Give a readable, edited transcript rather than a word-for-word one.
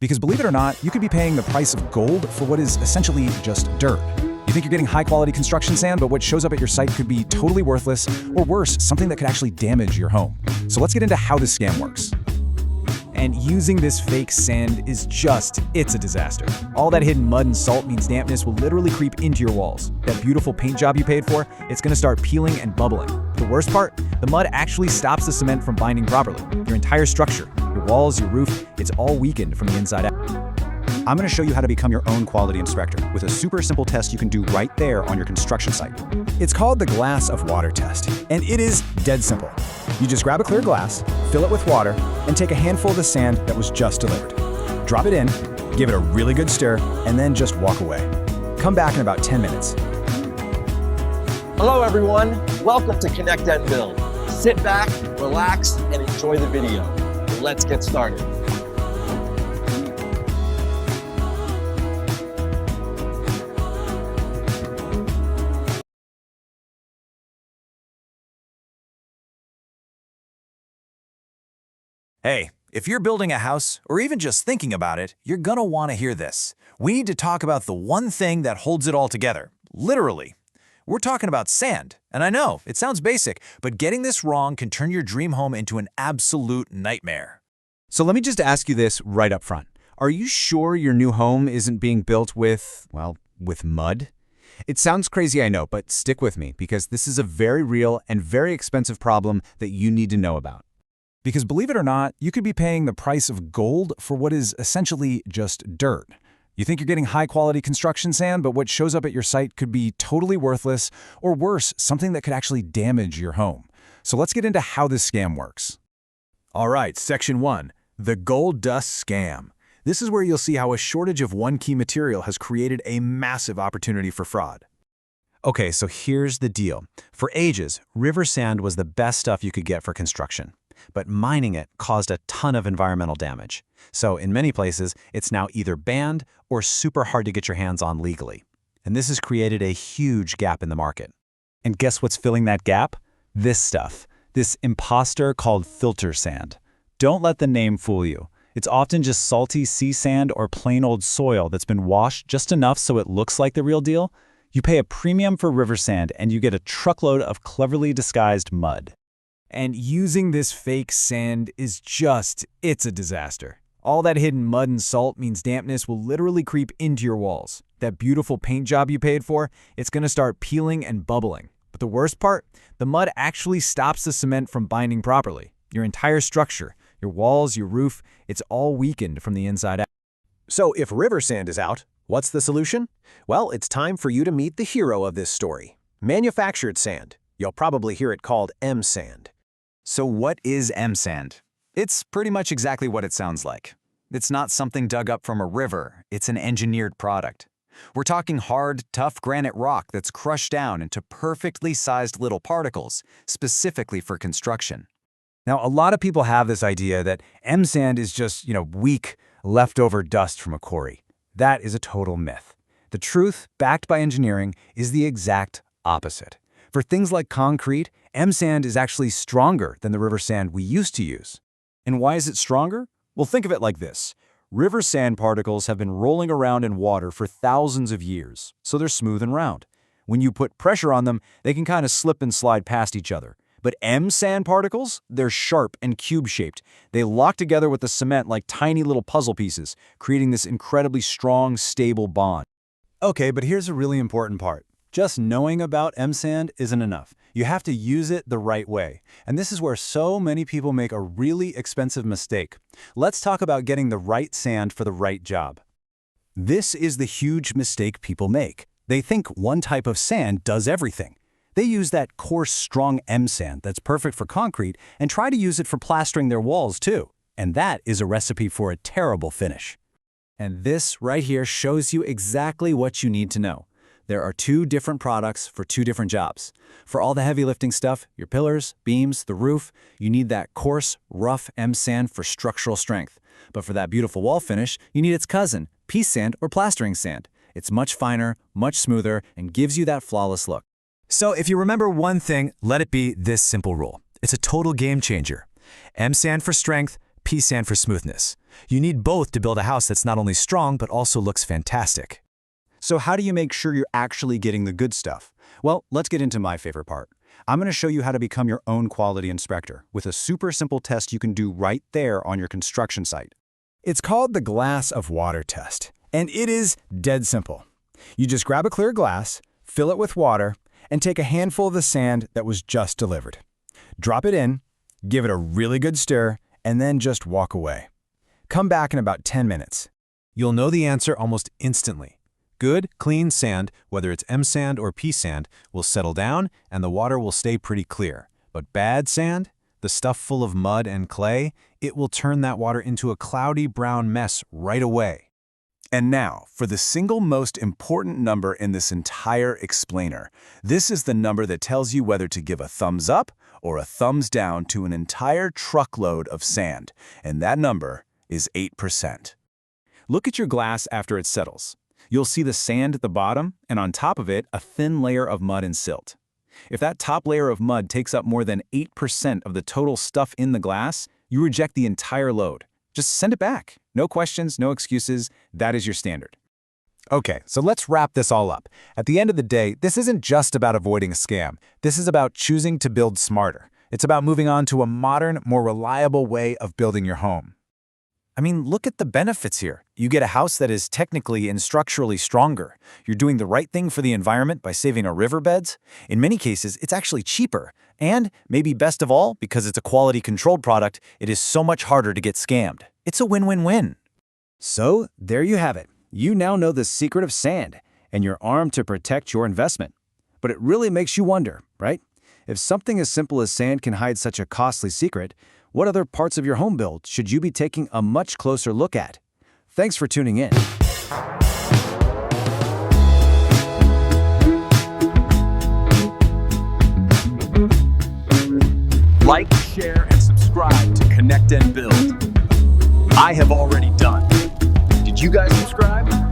Because believe it or not, you could be paying the price of gold for what is essentially just dirt. You think you're getting high-quality construction sand, but what shows up at your site could be totally worthless, or worse, something that could actually damage your home. So let's get into how this scam works. And using this fake sand is it's a disaster. All that hidden mud and salt means dampness will literally creep into your walls. That beautiful paint job you paid for, it's gonna start peeling and bubbling. The worst part, the mud actually stops the cement from binding properly. Your entire structure, your walls, your roof, it's all weakened from the inside out. I'm going to show you how to become your own quality inspector with a super simple test you can do right there on your construction site. It's called the glass of water test, and it is dead simple. You just grab a clear glass, fill it with water, and take a handful of the sand that was just delivered. Drop it in, give it a really good stir, and then just walk away. Come back in about 10 minutes. Hello everyone, welcome to ConnectNbuild. Sit back, relax, and enjoy the video. Let's get started. Hey, if you're building a house, or even just thinking about it, you're gonna want to hear this. We need to talk about the one thing that holds it all together, literally. We're talking about sand, and I know, it sounds basic, but getting this wrong can turn your dream home into an absolute nightmare. So let me just ask you this right up front. Are you sure your new home isn't being built with mud? It sounds crazy, I know, but stick with me because this is a very real and very expensive problem that you need to know about. Because believe it or not, you could be paying the price of gold for what is essentially just dirt. You think you're getting high-quality construction sand, but what shows up at your site could be totally worthless, or worse, something that could actually damage your home. So let's get into how this scam works. All right, Section 1, the gold dust scam. This is where you'll see how a shortage of one key material has created a massive opportunity for fraud. Okay, so here's the deal. For ages, river sand was the best stuff you could get for construction. But mining it caused a ton of environmental damage. So in many places, it's now either banned or super hard to get your hands on legally. And this has created a huge gap in the market. And guess what's filling that gap? This stuff. This imposter called filter sand. Don't let the name fool you. It's often just salty sea sand or plain old soil that's been washed just enough so it looks like the real deal. You pay a premium for river sand and you get a truckload of cleverly disguised mud. And using this fake sand is it's a disaster. All that hidden mud and salt means dampness will literally creep into your walls. That beautiful paint job you paid for, it's gonna start peeling and bubbling. But the worst part, the mud actually stops the cement from binding properly. Your entire structure, your walls, your roof, it's all weakened from the inside out. So if river sand is out, what's the solution? Well, it's time for you to meet the hero of this story. Manufactured sand. You'll probably hear it called MSand. So what is MSand? It's pretty much exactly what it sounds like. It's not something dug up from a river, it's an engineered product. We're talking hard, tough granite rock that's crushed down into perfectly sized little particles, specifically for construction. Now, a lot of people have this idea that MSand is just, weak, leftover dust from a quarry. That is a total myth. The truth, backed by engineering, is the exact opposite. For things like concrete, MSand is actually stronger than the river sand we used to use. And why is it stronger? Well, think of it like this. River sand particles have been rolling around in water for thousands of years, so they're smooth and round. When you put pressure on them, they can kind of slip and slide past each other. But MSand particles, they're sharp and cube-shaped. They lock together with the cement like tiny little puzzle pieces, creating this incredibly strong, stable bond. Okay, but here's a really important part. Just knowing about MSand isn't enough. You have to use it the right way. And this is where so many people make a really expensive mistake. Let's talk about getting the right sand for the right job. This is the huge mistake people make. They think one type of sand does everything. They use that coarse, strong MSand that's perfect for concrete and try to use it for plastering their walls too. And that is a recipe for a terrible finish. And this right here shows you exactly what you need to know. There are two different products for two different jobs. For all the heavy lifting stuff, your pillars, beams, the roof, you need that coarse, rough MSand for structural strength. But for that beautiful wall finish, you need its cousin, PSand or plastering sand. It's much finer, much smoother, and gives you that flawless look. So if you remember one thing, let it be this simple rule. It's a total game changer. MSand for strength, PSand for smoothness. You need both to build a house that's not only strong but also looks fantastic. So how do you make sure you're actually getting the good stuff? Well, let's get into my favorite part. I'm going to show you how to become your own quality inspector with a super simple test you can do right there on your construction site. It's called the glass of water test, and it is dead simple. You just grab a clear glass, fill it with water, and take a handful of the sand that was just delivered. Drop it in, give it a really good stir, and then just walk away. Come back in about 10 minutes. You'll know the answer almost instantly. Good, clean sand, whether it's MSand or PSand, will settle down and the water will stay pretty clear. But bad sand, the stuff full of mud and clay, it will turn that water into a cloudy brown mess right away. And now, for the single most important number in this entire explainer. This is the number that tells you whether to give a thumbs up or a thumbs down to an entire truckload of sand, and that number is 8%. Look at your glass after it settles. You'll see the sand at the bottom, and on top of it, a thin layer of mud and silt. If that top layer of mud takes up more than 8% of the total stuff in the glass, you reject the entire load. Just send it back. No questions, no excuses. That is your standard. Okay, so let's wrap this all up. At the end of the day, this isn't just about avoiding a scam. This is about choosing to build smarter. It's about moving on to a modern, more reliable way of building your home. I mean, look at the benefits here. You get a house that is technically and structurally stronger. You're doing the right thing for the environment by saving our riverbeds. In many cases, it's actually cheaper. And, maybe best of all, because it's a quality-controlled product, it is so much harder to get scammed. It's a win-win-win. So, there you have it. You now know the secret of sand, and you're armed to protect your investment. But it really makes you wonder, right? If something as simple as sand can hide such a costly secret, what other parts of your home build should you be taking a much closer look at? Thanks for tuning in. Like, share, and subscribe to Connect and Build. I have already done. Did you guys subscribe?